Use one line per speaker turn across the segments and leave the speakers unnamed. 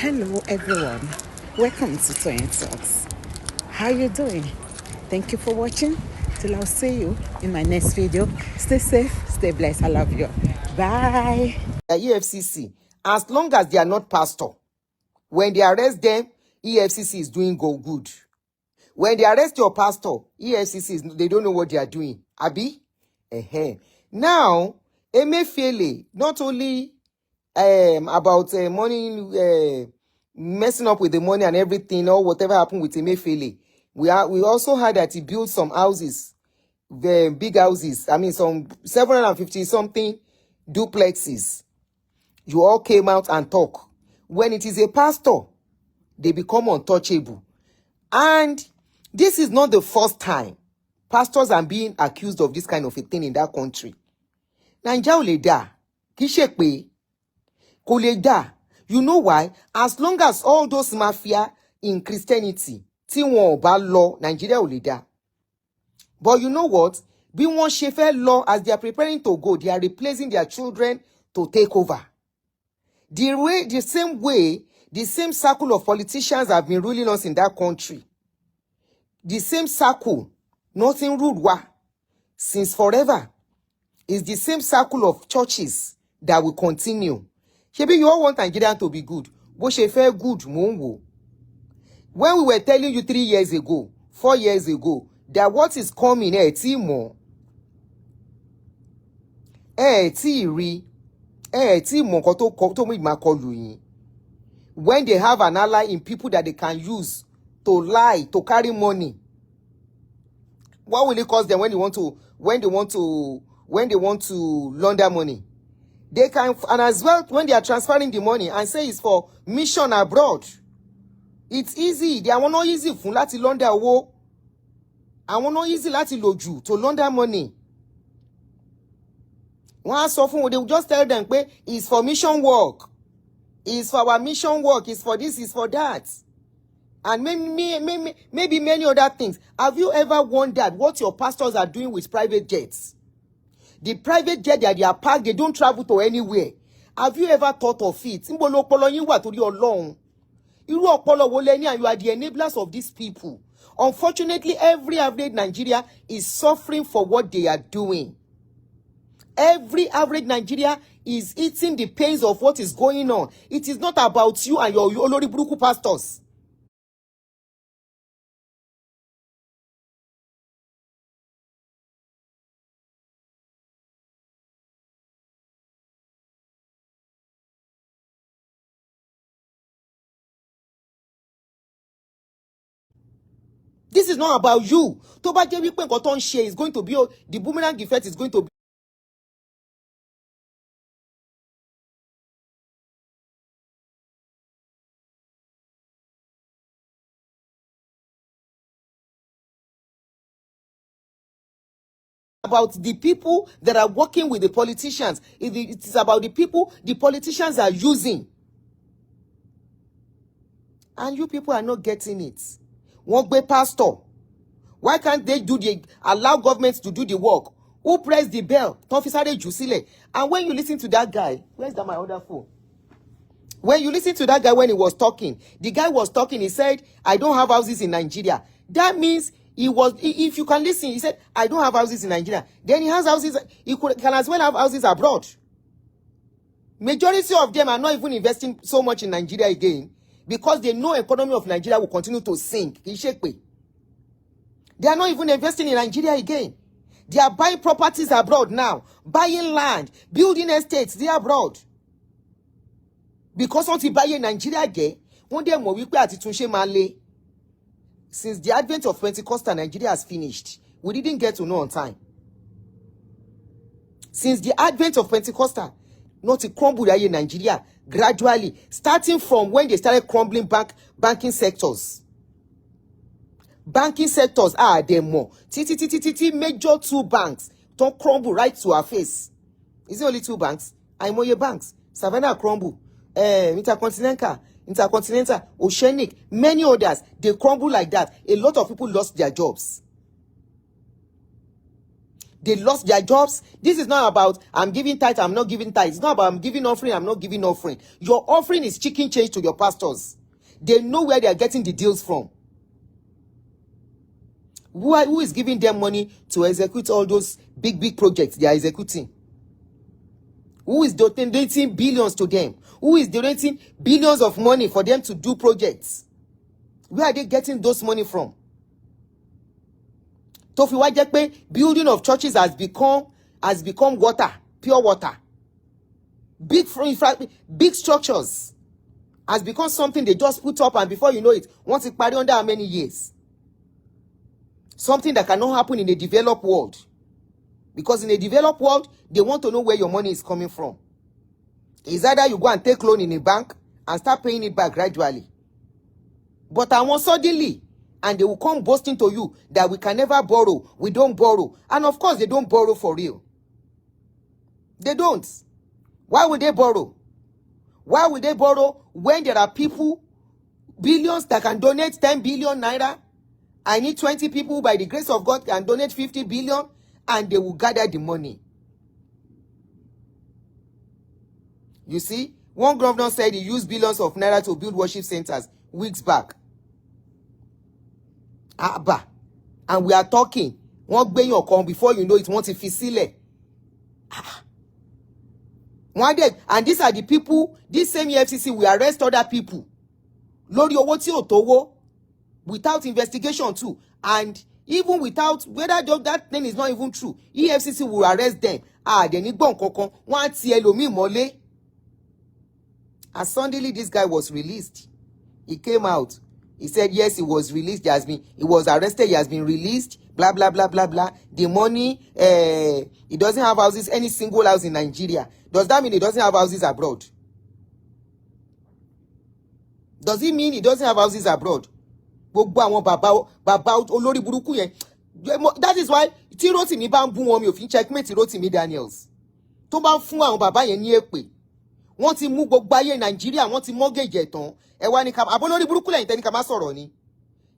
Hello everyone, welcome to Toyeen Talks. How you doing? Thank you for watching. Till I'll see you in my next video. Stay safe, stay blessed. I love you. Bye.
The EFCC, as long as they are not pastor, when they arrest them, EFCC is doing good. When they arrest your pastor, EFCC they don't know what they are doing. Abi? Now, Emefiele, not only about money, messing up with the money and everything, or whatever happened with Emefiele, we also heard that he built some houses, the big houses. I mean, some 750 something duplexes. You all came out and talk. When it is a pastor, they become untouchable. And this is not the first time pastors are being accused of this kind of a thing in that country. Naija ò lè dà, kì í ṣe pé kò lè dà. You know why? As long as all those mafia in Christianity, tí wọn ò bá lọ, Nigeria ò lè dà. But you know what? Bí wọ́n ṣe fẹ́ lọ, as they are preparing to go, they are replacing their children to take over. The same circle of politicians have been ruling us in that country. The same circle, nothing rude wa, since forever. It's the same circle of churches that will continue. Maybe you all want Nigeria to be good. But she felt good, mongo. When we were telling you 3 years ago, 4 years ago, that what is coming, Timo, when they have an ally in people that they can use to lie, to carry money, what will it cost them when they want to launder money? They can, and as well when they are transferring the money and say it's for mission abroad. It's easy. They are not easy fún láti launder owó. Àwọn not easy láti lò jù to launder money. Wọ́n á sọ fún, they will just tell them pé it's for mission work. It's for our mission work. It's for this, it's for that. And maybe many other things. Have you ever wondered what your pastors are doing with private jets? The private jet that they are parked, they don't travel to anywhere. Have you ever thought of it? You are the enablers of these people. Unfortunately, every average Nigeria is suffering for what they are doing. Every average Nigeria is eating the pains of what is going on. It is not about you and your Olori Buruku pastors. This is not about you. Tó bá jẹ́ wípé nǹkan tó ń ṣe is going to be, the boomerang effect is going to be about the people that are working with the politicians. It is about the people the politicians are using. And you people are not getting it. Wọ́n gbé pastor. Why can't they allow government to do the work? Who pressed the bell? Tán fi sáré jù sílẹ̀. And when you listen to that guy, where's that my other phone? When you listen to that guy when he was talking, the guy was talking, he said, I don't have houses in Nigeria. That means if you can listen, he said, I don't have houses in Nigeria. Then he has houses, can as well have houses abroad. Majority of them are not even investing so much in Nigeria again because they know the economy of Nigeria will continue to sink. They are not even investing in Nigeria again. They are buying properties abroad now, buying land, building estates, they are abroad. Because once you buy in Nigeria again, one day more since the advent of Pentecostal, Nigeria has finished. We didn't get to know on time. Since the advent of Pentecostal, not to crumble in Nigeria gradually, starting from when they started crumbling banking sectors. Banking sectors are there more. Major 2 banks don't crumble right to our face. Is it only 2 banks? I'm more banks. Savannah crumble. Intercontinental, Oceanic, many others, they crumble like that. A lot of people lost their jobs. They lost their jobs. This is not about I'm giving tithe, I'm not giving tithe. It's not about I'm giving offering, I'm not giving offering. Your offering is chicken change to your pastors. They know where they are getting the deals from. Who is giving them money to execute all those big projects they are executing? Who is donating billions to them? Who is donating billions of money for them to do projects? Where are they getting those money from? tó fi wá jẹ́ pé building of churches has become water, pure water. Big structures has become something they just put up, and before you know it, once it parí under how many years? Something that cannot happen in a developed world. Because in a developed world, they want to know where your money is coming from. It's either you go and take loan in a bank and start paying it back gradually. But I want suddenly, and they will come boasting to you that we can never borrow. We don't borrow. And of course, they don't borrow for real. They don't. Why would they borrow? Why would they borrow when there are people, billions, that can donate 10 billion naira? I need 20 people, by the grace of God, can donate 50 billion, and they will gather the money. You see, one governor said he used billions of naira to build worship centers weeks back. And we are talking. One day you come, before you know it, want to fi one day, and these are the people, this same EFCC will arrest other people. Lórí owó tí ò tówó, without investigation too. And even without, whether that thing is not even true, EFCC will arrest them. They need gbọ́n kankan, wọ́n á ti ẹlòmíì mọ́lé. And suddenly this guy was released. He came out. He said, yes, he was released. He was arrested. He has been released. Blah, blah, blah, blah, blah. The money, he doesn't have houses, any single house in Nigeria. Does that mean he doesn't have houses abroad? Does it mean he doesn't have houses abroad? That is why, tí Rotimi bá ń bú wọn, mi ò fi checkmate Rotimi Daniels. Tó bá ń fún àwọn bàbá yẹn ní èpè. Wọ́n ti mú gbogbo ayé Nàìjíríà, wọ́n ti mortgage ẹ̀tàn. Ẹ wá ní ká àbọ̀ lórí burúkú lẹ́yìn tẹ́ni ká má sọ̀rọ̀ ni.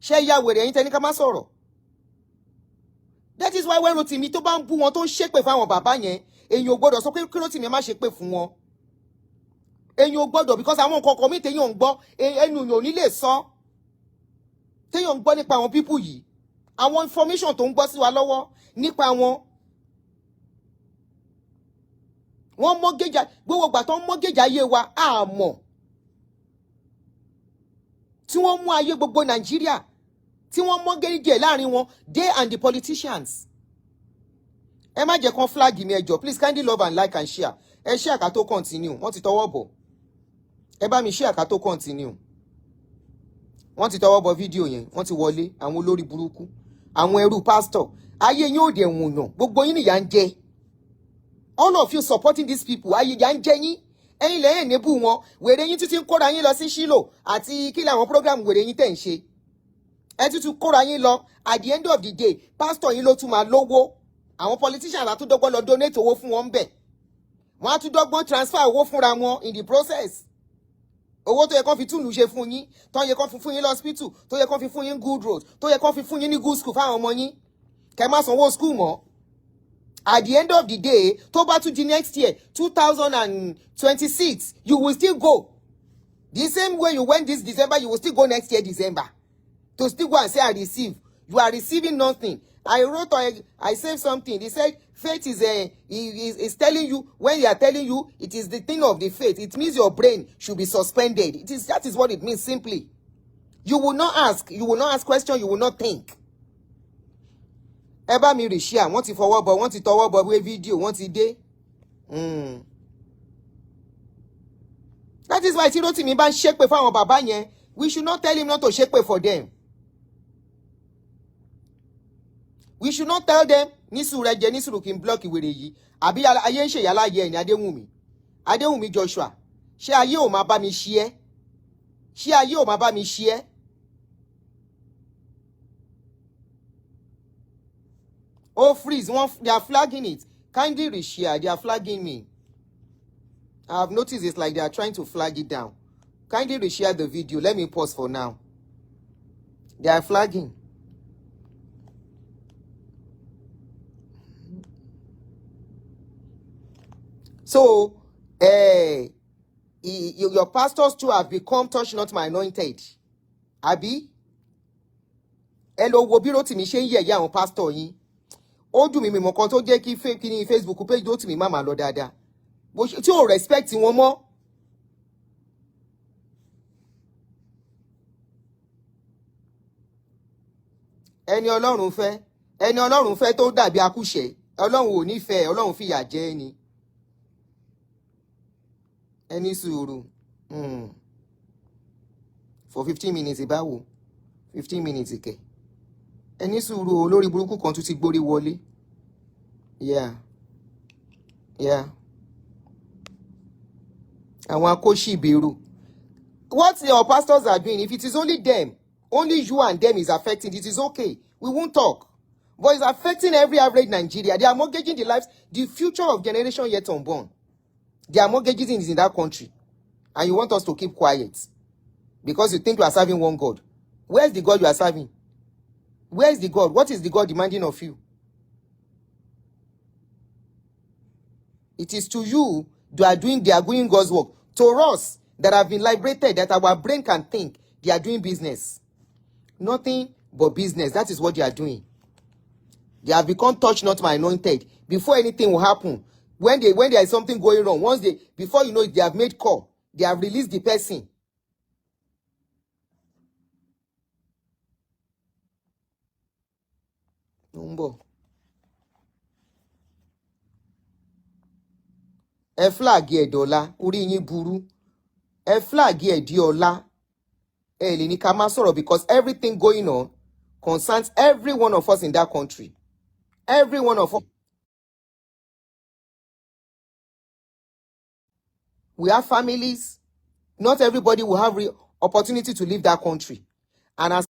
Ṣé ìyá wèrè ẹ̀yin tẹ́ni ká má sọ̀rọ̀? That is why when Rotimi tó bá ń bú wọn tó ń ṣépè fáwọn bàbá yẹn, èyàn ò gbọ́dọ̀ sọ pé kí Rotimi má ṣépè fún wọn. Èyàn ò gbọ́dọ̀, because àwọn nǹkan kan mi téyàn ń gbọ́, ẹnu yàn ò ní lè sọ. Téyàn ń gbọ́ nípa àwọn people yìí. Àwọn information tó ń gbọ́ sí wa lọ́wọ́ nípa wọn. Wọ́n mortgage, gbogbo ìgbà tó ń mortgage ayé wa, a mọ̀. Tí wọ́n mú ayé gbogbo Nàìjíríà, tí wọ́n mortgage láàrin wọn, they and the politicians. Ẹ má jẹ́ kán flag mi ẹ jọ̀ọ́, please kindly love and like and share. Ẹ share ká tó continue, wọ́n ti tọwọ́ bọ̀. Ẹ bá mi share ká tó continue. Wọ́n ti tọwọ́ bọ̀ fídíò yẹn, wọ́n ti wọlé, àwọn olórí burúkú, àwọn ẹrú pastor. Ayé yín ò dẹ̀ wùnyàn, gbogbo yín nìyà ń jẹ. All of you supporting these people, ayé yà ń jẹ yín. Ẹ̀yin lẹ́yìn níbù wọn, wèrè yín títí ń kóra yín lọ sí Ṣílò àti kí làwọn program wèrè yín tẹ̀ ń ṣe. Ẹ tún kóra yín lọ, at the end of the day, pastor yín ló tún máa lówó. Àwọn politicians á tún dọ́gbọ́n lọ donate owó fún wọn bẹ̀. Wọ́n á tún dọ́gbọ́n transfer owó fúnra wọn in the process. Owó tó yẹ kán fi túlù ṣe fún yín, tó yẹ kán fi fún yín hospital, tó yẹ kán fi fún yín good road, tó yẹ kán fi fún yín ní good school fáwọn ọmọ yín. Kẹ́ má sanwó school mọ́. At the end of the day, tó bá tún di next year, 2026, you will still go. The same way you went this December, you will still go next year December. To still go and say, I receive. You are receiving nothing. I saved something. They said, faith is telling you, when they are telling you, it is the thing of the faith. It means your brain should be suspended. That is what it means simply. You will not ask. You will not ask questions. You will not think. Ẹ bá mi reshare, wọ́n ti fọwọ́ bọ̀, wọ́n ti tọwọ́ bọ̀ wé fídíò, wọ́n ti dé. That is why tí Rotimi bá ń ṣépè fún àwọn bàbá yẹn, we should not tell him not to ṣépè for them. We should not tell them, nísùúrù ẹjẹ nísùúrù kí n block ìwèrè yìí. Àbí ayé ń ṣe ìyálà yẹ ẹni Adéwùmí Joshua. Ṣé ayé ò máa bá mi ṣe ẹ́? Ṣé ayé ò máa bá mi ṣe ẹ́? Oh, freeze. They are flagging it. Kindly reshare. They are flagging me. I have noticed it's like they are trying to flag it down. Kindly reshare the video. Let me pause for now. They are flagging. So, your pastors too have become touch not my anointed. Àbí? Ẹ lọ wo bí Rótìmí ṣe ń yẹ̀yẹ́ àwọn pastor yín. Ó dùn mí mímọ̀ kan tó jẹ́ kí ní Facebook page Rótìmí má máa lọ dáadáa. Tí ò respect wọn mọ́. Ẹni Ọlọ́run fẹ́ tó dàbí akúṣẹ̀. Ọlọ́run ò ní fẹ́, Ọlọ́run fìyà jẹ ni. Ẹni sùúrù. For 15 minutes ìbáwo. 15 minutes kẹ̀. Ẹni sùúrù olórí burúkú kan tún ti gbórí wọlé. Yeah. Àwọn akóṣì ìbẹ̀rù. What your pastors are doing, if it is only them, only you and them is affecting, it is okay. We won't talk. But it's affecting every average Nigeria. They are mortgaging the lives, the future of generation yet unborn. They are mortgaging is in that country. And you want us to keep quiet. Because you think you are serving one God. Where is the God you are serving? Where is the God? What is the God demanding of you? It is to you they are doing God's work. To us that have been liberated, that our brain can think, they are doing business. Nothing but business. That is what they are doing. They have become touch not my anointed. Before anything will happen, when there is something going wrong, before you know it, they have made call. They have released the person. Number. Ẹ flag ẹ dọ́là, orí yín burú. Ẹ flag ẹ di ọ̀la. Ẹ lè ní ká má sọ̀rọ̀ because everything going on concerns every one of us in that country. Every one of us. We have families. Not everybody will have opportunity to leave that country. And as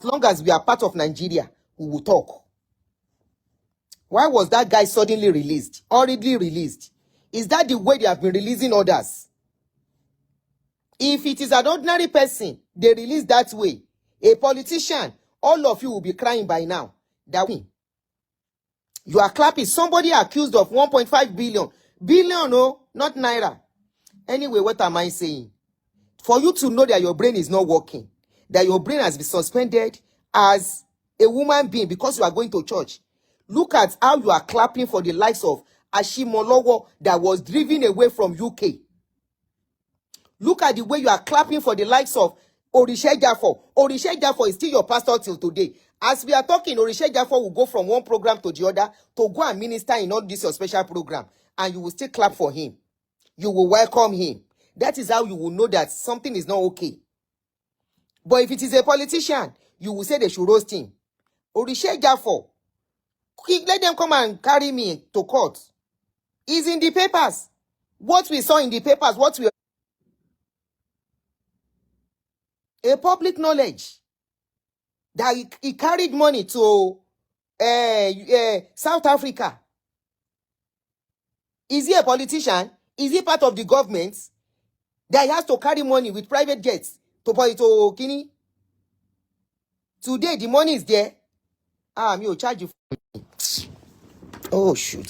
long as we are part of Nigeria, we will talk. Why was that guy suddenly released? Hurriedly released? Is that the way they have been releasing others? If it is an ordinary person, they release that way. A politician, all of you will be crying by now. That you are clapping. Somebody accused of 1.5 billion. Billion, no, not naira. Anyway, what am I saying? For you to know that your brain is not working, that your brain has been suspended as a woman being because you are going to church. Look at how you are clapping for the likes of Ashimolowo that was driven away from UK. Look at the way you are clapping for the likes of Orishe Jafo. Orishe Jafo is still your pastor till today. As we are talking, Orishe Jafo will go from one program to the other to go and minister in all this your special program. And you will still clap for him. You will welcome him. That is how you will know that something is not okay. But if it is a politician, you will say they should roast him. Orishe Jafo, let them come and carry me to court. It's in the papers. What we saw in the papers, a public knowledge that he carried money to South Africa. Is he a politician? Is he part of the government that he has to carry money with private jets to Kini? Today the money is there. Me will charge you. Oh shoot!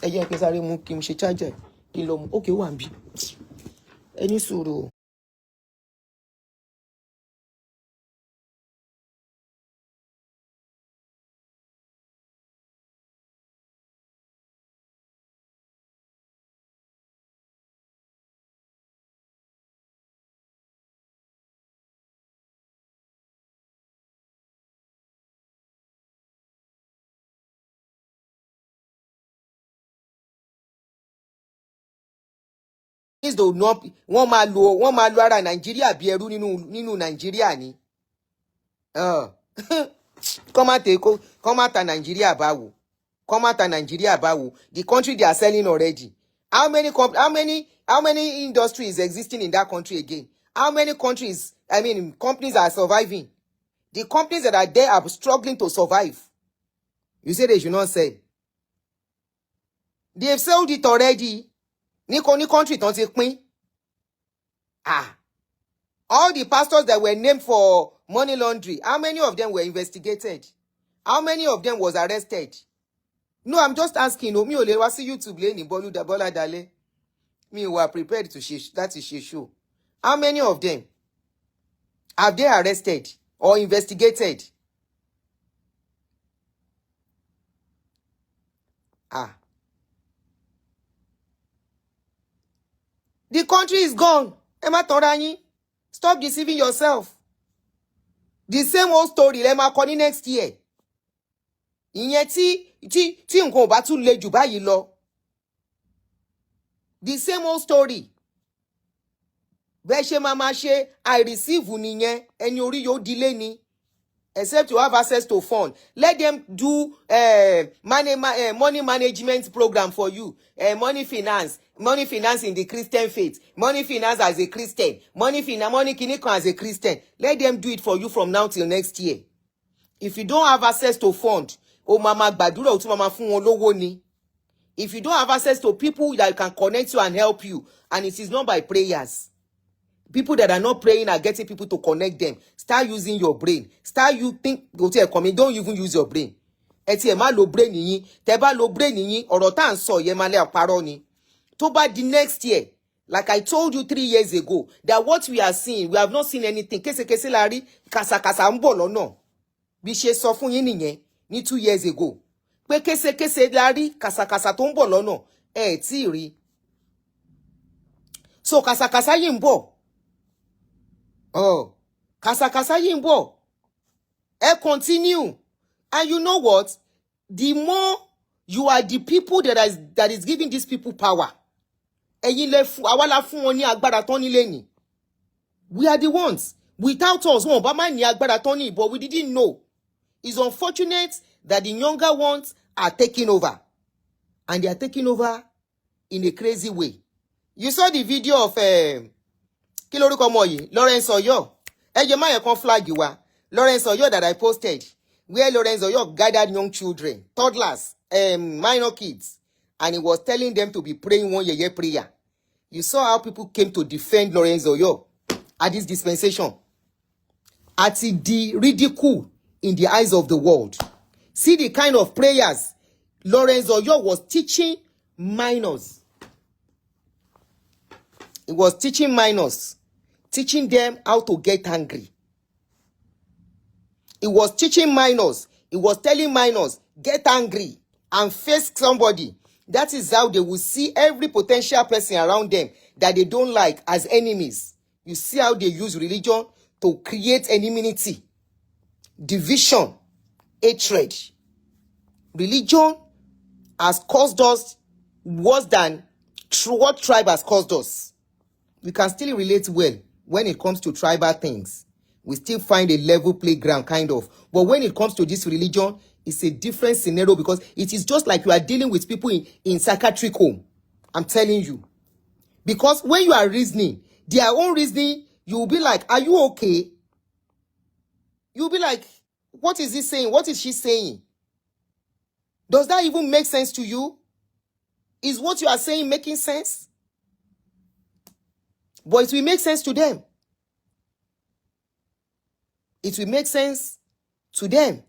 Charger. Okay, one B. Any suru. Do not wọ́n máa lo ara Nàìjíríà bí ẹrú nínú Nàìjíríà ni. Kọ́ má ta Nàìjíríà báwo. Kọ́ má ta Nàìjíríà báwo. The country they are selling already. How many industries existing in that country again? How many companies are surviving? The companies that are there are struggling to survive. You say they should not sell. They have sold it already. Ní country tán ti pín. All the pastors that were named for money laundering, how many of them were investigated? How many of them was arrested? No, I'm just asking. Mi ò lè wá sí YouTube lẹ́ni Bọ́lá Dalẹ́. Mi were prepared to share that is show. How many of them have they arrested or investigated? The country is gone. Emma Toranyi, stop deceiving yourself. The same old story Emma Connie next year. Ìyẹn tí nǹkan ò bá tún le jù báyìí lọ. The same old story. Bẹ́ẹ̀ ṣe máa ṣe I receive nìyẹn ẹni orí yóò dilé ni. Except you have access to fund. Let them do money management program for you. Money finance in the Christian faith. Money finance as a Christian. Money kinikon as a Christian. Let them do it for you from now till next year. If you don't have access to fund, mama gbàdúrà o tún mama fún wọn lówó ni. If you don't have access to people that can connect you and help you, and it is not by prayers. People that are not praying are getting people to connect them. Start using your brain. Start you think don't even use your brain. Ẹ má lo brain yín. Tẹ́ bá lo brain yín, ọ̀rọ̀ tá ń sọ yẹn má lè parọ́ ni. Tó bá di next year, like I told you 3 years ago, that what we are seeing, we have not seen anything. Késekése la rí, kàsàkàsà ń bọ̀ lọ́nà. Bí ṣe sọ fún yín nìyẹn ní 2 years ago. Pé késekése la rí, kàsàkàsà tó ń bọ̀ lọ́nà. Ẹ tí rí. So kàsàkàsà yìí ń bọ̀. Kàsàkàsà yìí ń bọ̀. Continue. And you know what? The more you are the people that is giving these people power. Àwa la fún wọn ní agbára tán nílé ni. We are the ones. Without us, wọn bá má ní agbára tán ní, but we didn't know. It's unfortunate that the younger ones are taking over. And they are taking over in a crazy way. You saw the video of kí lórúkọ ọmọ yìí, Lawrence Oyo. Ẹ má yẹ kàn flag wa. Lawrence Oyo that I posted, where Lawrence Oyo gathered young children, toddlers, minor kids, and he was telling them to be praying one yeye prayer. You saw how people came to defend Lawrence Oyo at this dispensation. At the ridicule in the eyes of the world. See the kind of prayers Lawrence Oyo was teaching minors. He was teaching minors. Teaching them how to get angry. He was teaching minors. He was telling minors, get angry and face somebody. That is how they will see every potential person around them that they don't like as enemies. You see how they use religion to create enmity, division, hatred. Religion has caused us worse than what tribe has caused us. We can still relate well. When it comes to tribal things, we still find a level playground kind of. But when it comes to this religion, it's a different scenario because it is just like you are dealing with people in psychiatric home. I'm telling you. Because when you are reasoning, their own reasoning, you will be like, are you okay? You'll be like, what is he saying? What is she saying? Does that even make sense to you? Is what you are saying making sense? But it will make sense to them. It will make sense to them.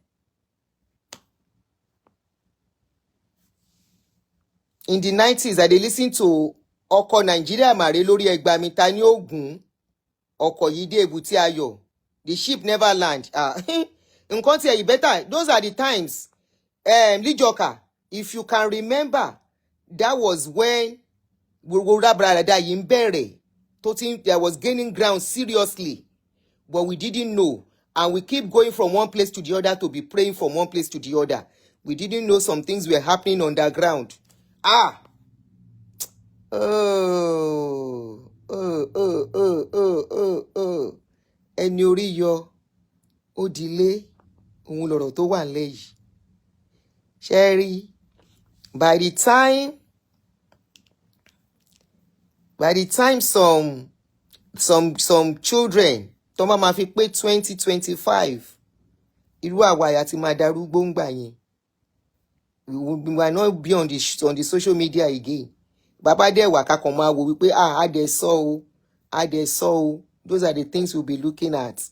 In the 90s, I listened to Ọkọ Nigeria Mare Lórí Ẹgbàá Mi Ta Ni Ògún. Ọkọ yìí dé èbúté ayọ̀. The ship never land. Nǹkan tí ẹ better. Those are the times. Lijoka, if you can remember, that was when Wura Brada yìí ń bẹ̀rẹ̀. There was gaining ground seriously, but we didn't know, and we keep going from one place to the other to be praying from one place to the other. We didn't know some things were happening underground. Ẹni orí yọ ó dilé òun lọ̀rọ̀ tó wà nílẹ̀ yìí. Sherry, by the time some children tó máa fi pé 2025 irú àwa àti máa darúgbó ń gbà yẹn. we might not be on the social media again. Baba de waka koma wo wípé I dey so those are the things we'll be looking at.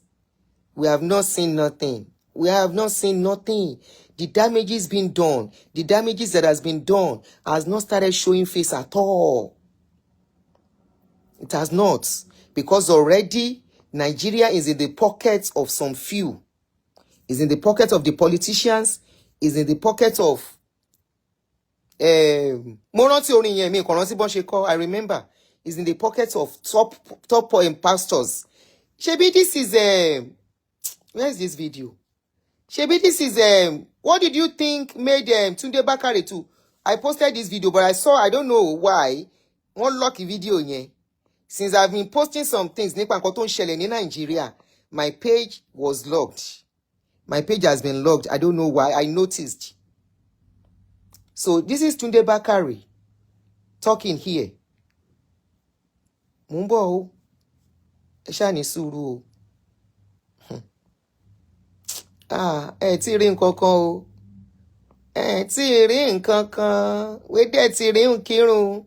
We have not seen nothing. We have not seen nothing. The damages been done. The damages that has been done has not started showing face at all. It has not. Because already Nigeria is in the pockets of some few. Is in the pockets of the politicians. Is in the pockets of I remember. Is in the pockets of top pastors. Shebi, this is where's this video? Shebi, this is what did you think made Tunde Bakare too? I posted this video, but I don't know why. One lucky video yeah. Since I've been posting some things, in Nigeria, my page was locked. My page has been locked. I don't know why. I noticed. So this is Tunde Bakare talking here. Mumbo, Eshani Suru. Ti rí nǹkan kan o. Ti rí nǹkan kan. We dẹ̀ ti rí nkírun.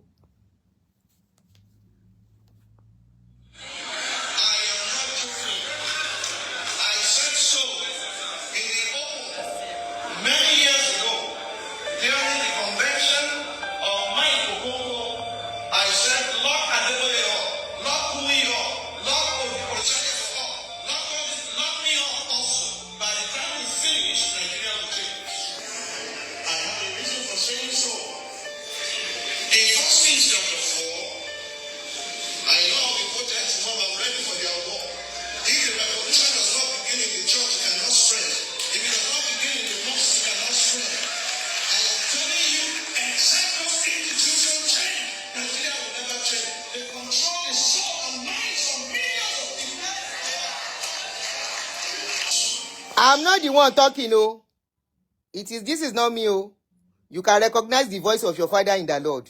I'm not the one talking, oh. This is not me, oh. You can recognize the voice of your father in the Lord.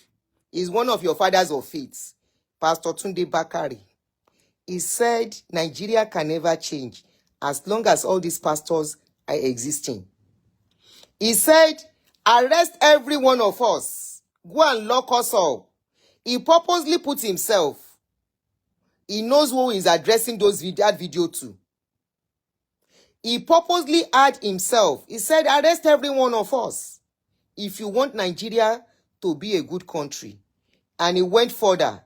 He's one of your fathers of faith, Pastor Tunde Bakare. He said Nigeria can never change as long as all these pastors are existing. He said, arrest every one of us. Go and lock us up. He purposely put himself. He knows who is addressing that video to. He purposely add himself. He said, arrest every one of us if you want Nigeria to be a good country. And he went further.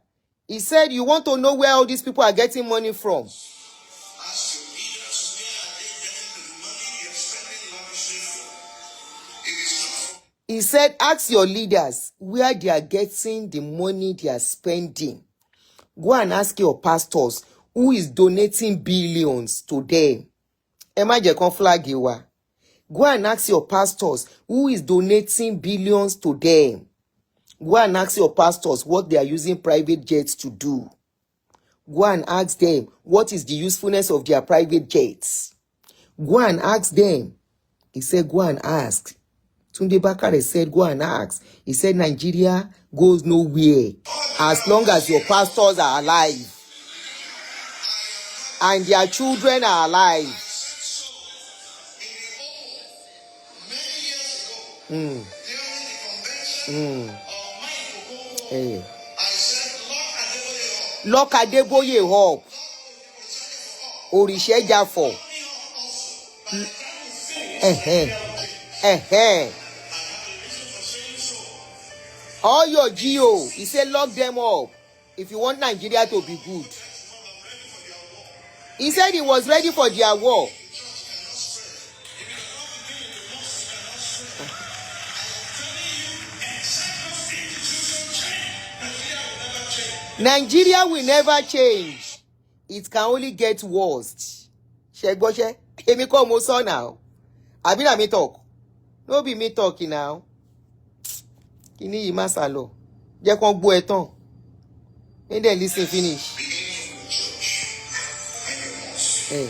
He said, you want to know where all these people are getting money from? He said, ask your leaders where they are getting the money they are spending. Go and ask your pastors who is donating billions to them. Go and ask your pastors who is donating billions to them. Go and ask your pastors what they are using private jets to do. Go and ask them what is the usefulness of their private jets. Go and ask them. He said, go and ask. Tunde Bakare said, go and ask. He said, Nigeria goes nowhere as long as your pastors are alive and their children are alive. Hey. Lock Adeboye up. Orishe Jafo. All your GO, he said lock them up if you want Nigeria to be good. He said he was ready for their war. Nigeria will never change. It can only get worse. Shegoshe, emi ko mo so now. Abi na me talk. No be me talking now. Kini yi ma salo. Je kon gbo etan. Make them listen finish. Hey.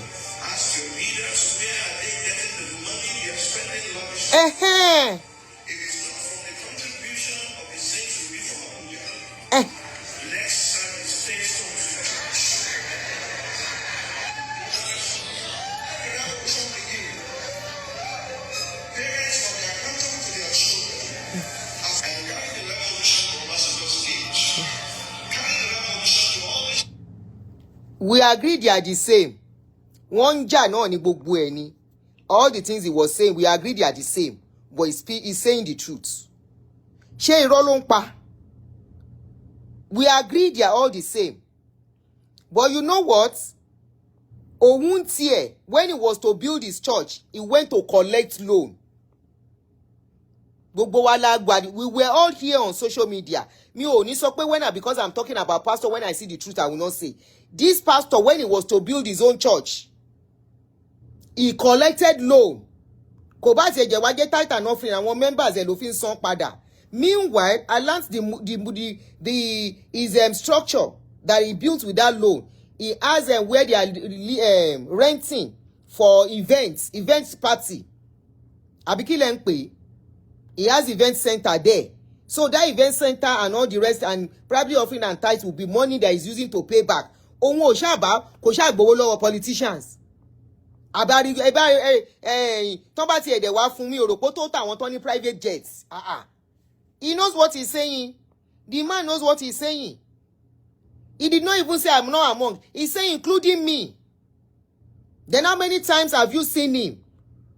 We agree they are the same. One jà náà ni gbogbo ẹ̀ ni. All the things he was saying, we agree they are the same. But he's saying the truth. Ṣé irọ́ ló ń pa? We agree they are all the same. But you know what? Òun tiẹ̀, when he was to build his church, he went to collect loan. Gbogbo wa la gbà, we were all here on social media. Mi ò ní sọ pé because I'm talking about pastor, when I see the truth, I will not say. This pastor, when he was to build his own church, he collected loan. Kò bá tiẹ̀ jẹ́ wá jẹ́ tithe and offering, àwọn members ẹ̀ ló fi ń san padà. Meanwhile, I learned his structure that he built with that loan. He has where they are renting for events party. Abiki lẹ́ ń pè. He has event center there. So that event center and all the rest and probably offering and tithe will be money that he's using to pay back. Òun ò ṣàbá kò ṣàgbówó lọ́wọ́ politicians. Àbárí tó bá ti ẹ̀dẹ̀ wá fún mi òròpó tó tàwọn tó ní private jets. He knows what he's saying. The man knows what he's saying. He did not even say I'm not among. He's saying including me. Then how many times have you seen him?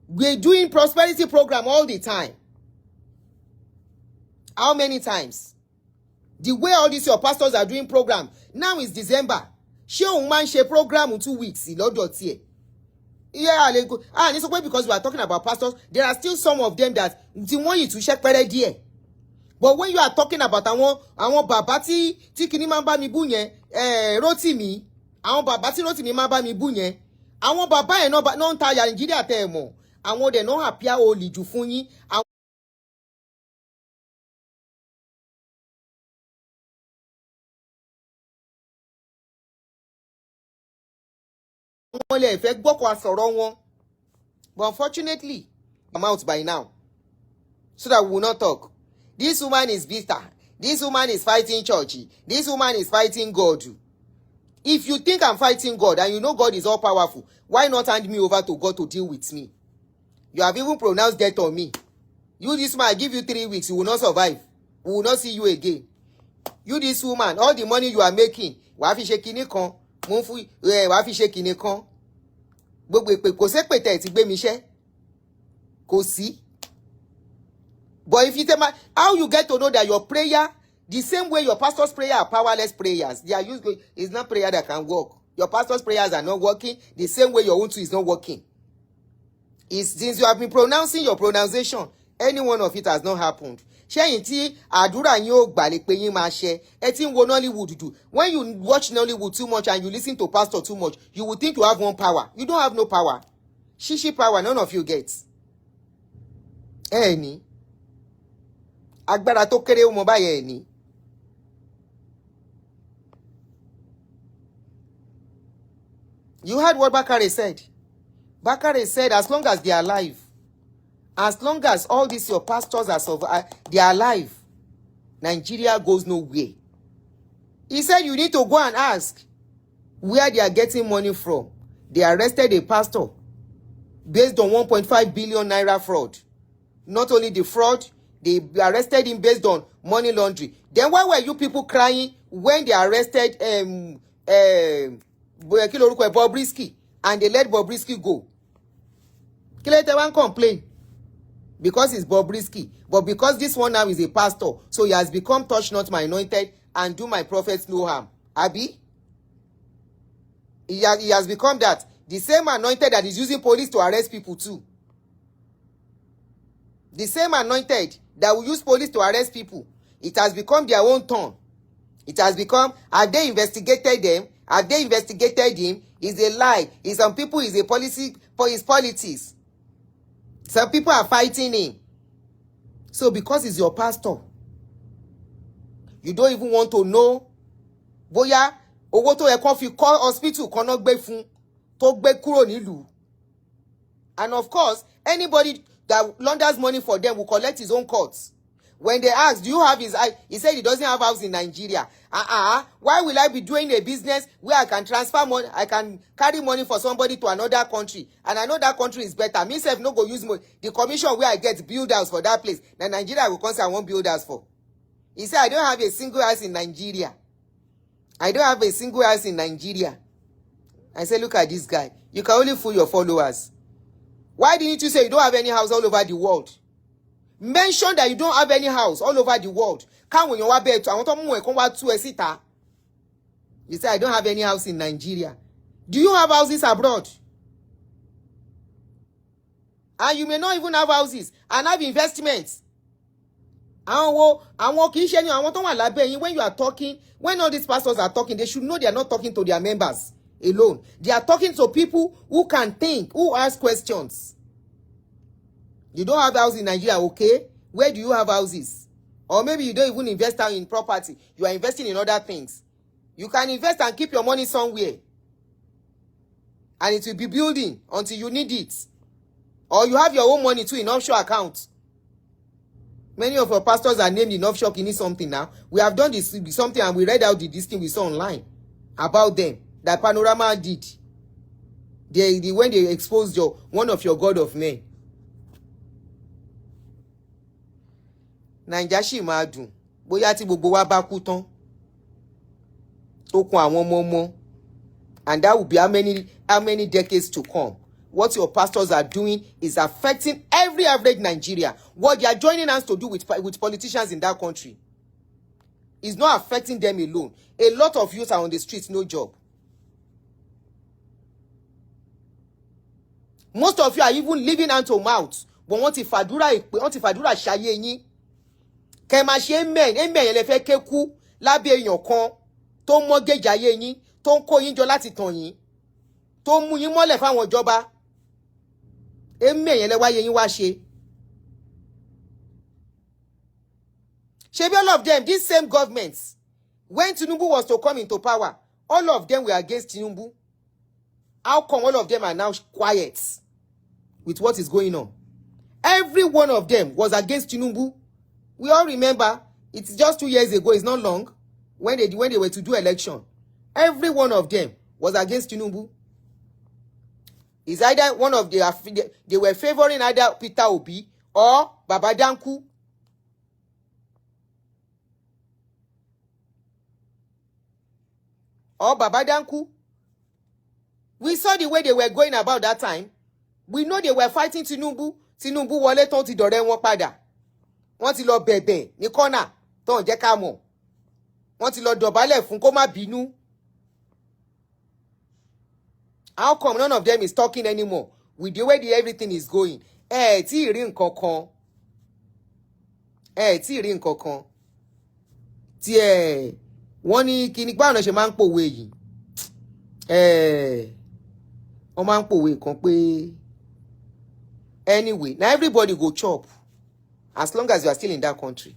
We're doing prosperity program all the time. How many times? The way all these your pastors are doing program. Now is December. Ṣé òun máa ń ṣe program 2 weeks lọ́dọ̀ tiẹ̀? Yeah, it's okay because we are talking about pastors. There are still some of them that ti wọ́n yìí tún ṣe pẹ́rẹ́ díẹ̀. But when you are talking about àwọn bàbá tí kìíní máa ń bá mi bú yẹn, Rótìmí, àwọn bàbá tí Rótìmí máa ń bá mi bú yẹn, àwọn bàbá yẹn náà ń ta Nàìjíríà tẹ́ ẹ mọ̀. Àwọn dẹ̀ náà àpíà olè jù fún yín. Wọ́n lè fẹ́ gbọ́kọ̀ àsọ̀rọ̀ wọn. But unfortunately, I'm out by now. So that we will not talk. This woman is bitter. This woman is fighting church. This woman is fighting God. If you think I'm fighting God and you know God is all powerful, why not hand me over to God to deal with me? You have even pronounced death on me. You this man, I give you 3 weeks, you will not survive. We will not see you again. You this woman, all the money you are making, wàá fi ṣe kinní kan, wàá fi ṣe kinní kan. Gbogbo èpè kò sé pè tẹ̀ ti gbé mi ṣẹ́. Kò sí. But if you tell me how you get to know that your prayer, the same way your pastor's prayer are powerless prayers, they are used. It's not prayer that can work. Your pastor's prayers are not working the same way your own too is not working. It's since you have been pronouncing your pronunciation, any one of it has not happened. Ṣẹ́yìn tí àdúrà yín ò gbà lè pé yín máa ṣe. Ẹ ti ń wo Nollywood do. When you watch Nollywood too much and you listen to pastor too much, you will think you have one power. You don't have no power. Shishi power, none of you gets. Any. Agbára tó kéré ó mọ báyẹn ni. You heard what Bakare said. Bakare said, as long as they are alive, as long as all these your pastors they are alive, Nigeria goes nowhere. He said you need to go and ask where they are getting money from. They arrested a pastor based on 1.5 billion naira fraud. Not only the fraud, they arrested him based on money laundering. Then why were you people crying when they arrested Bobrisky and they let Bobrisky go? Kilete one complain because it's Bobrisky, but because this one now is a pastor, so he has become touch not my anointed and do my prophets no harm. Abi? He has become that. The same anointed that is using police to arrest people too. The same anointed that will use police to arrest people. It has become their own turn. It has become, have they investigated them? Have they investigated him? Is a lie. Is some people is a policy for his politics. Some people are fighting him. So because he's your pastor, you don't even want to know. Bóyá owó tó yẹ kó fi kọ́ hospital kan náà gbé fún tó gbé kúrò nílùú. And of course, anybody that launders money for them will collect his own costs. When they ask, do you have his eye? He said he doesn't have house in Nigeria. Why will I be doing a business where I can transfer money, I can carry money for somebody to another country, and I know that country is better. Me self no go use money. The commission where I get builders for that place. Now Nigeria will consider I want builders for. He said I don't have a single house in Nigeria. I don't have a single house in Nigeria. and say, look at this guy. You can only fool your followers. Why didn't you say you don't have any house all over the world? Mention that you don't have any house all over the world. Come when you are better. I want to come back to a sita. You say, I don't have any house in Nigeria. Do you have houses abroad? And you may not even have houses and have investments. When you are talking, when all these pastors are talking, they should know they are not talking to their members alone. They are talking to people who can think, who ask questions. You don't have houses in Nigeria, okay? Where do you have houses? Or maybe you don't even invest in property. You are investing in other things. You can invest and keep your money somewhere. And it will be building until you need it. Or you have your own money too in offshore accounts. Many of our pastors are named in offshore. You need something now. We have done this something and we read out this thing we saw online about them. That Panorama did. When they exposed one of your God of men. Naija ṣì máa dùn bóyá tí gbogbo wa bá kú tán tó kún àwọn ọmọ and that will be how many decades to come. What your pastors are doing is affecting every average Nigeria. What they are joining hands to do with politicians in that country is not affecting them alone. A lot of youth are on the streets, no job. Most of you are even living hand to mouth. But wọ́n ti fàdúrà ṣayé yín. Kẹ́ máa ṣe amen yẹn lẹ fẹ́ kéku lábẹ́ èèyàn kan tó mortgage ayé yín, tó ń kó yín jọ láti tàn yín, tó mú yín mọ́lẹ̀ fáwọn ìjọba. Amen yẹn lẹ wáyé yín wá ṣe. Ṣebí all of them, these same governments, when Tinubu was to come into power, all of them were against Tinubu. How come all of them are now quiet with what is going on? Every one of them was against Tinubu. We all remember, it's just 2 years ago, it's not long, when they were to do election. Every one of them was against Tinubu. It's either one of they were favoring either Peter Obi or Baba Danku. Or Baba Danku. We saw the way they were going about that time. We know they were fighting Tinubu. Tinubu wọlé tán ti dọ̀rẹ́ wọn padà. Wọ́n ti lọ bẹ̀bẹ̀ ní kọ́nà tó ń jẹ́ ká mọ̀. Wọ́n ti lọ dọ̀bálẹ̀ fún kó má bínú. How come none of them is talking anymore with the way everything is going? Tí rí nǹkan kan. Tí rí nǹkan kan. Tí wọ́n ní kíni báwo náà ṣe máa ń pòwe yìí. Wọ́n máa ń pòwe kan pé anyway, now everybody go chop as long as you are still in that country.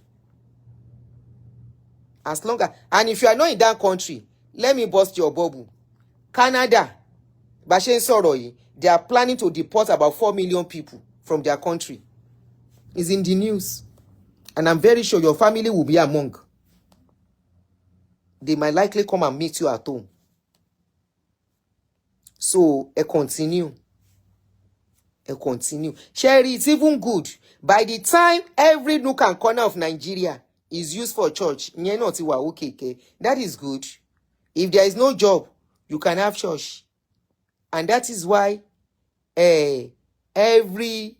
As long as, and if you are not in that country, let me bust your bubble. Canada, Bashen Soroyi, they are planning to deport about 4 million people from their country. It's in the news. And I'm very sure your family will be among. They might likely come and meet you at home. So, continue. Sherry, it's even good. By the time every nook and corner of Nigeria is used for church, that is good. If there is no job, you can have church. And that is why somebody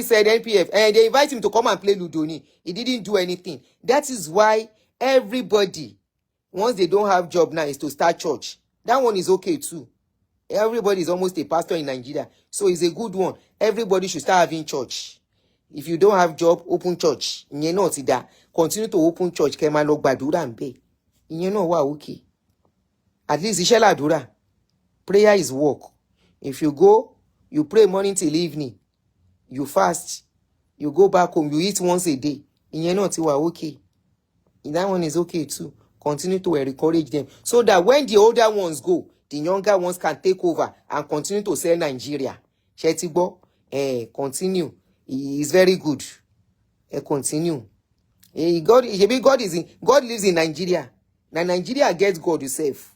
said NPF, and they invite him to come and play Ludoni. He didn't do anything. That is why everybody, once they don't have job now, is to start church. That one is okay too. Everybody is almost a pastor in Nigeria. So it's a good one. Everybody should start having church. If you don't have job, open church. Continue to open church. Okay. At least iṣẹ́ làdúrà. Prayer is work. If you go, you pray morning till evening. You fast. You go back home. You eat once a day. Okay. That one is okay too. Continue to encourage them. So that when the older ones go, the younger ones can take over and continue to sell Nigeria. Shetibo, continue. It's very good. Continue. God lives in Nigeria. Now Nigeria gets God yourself.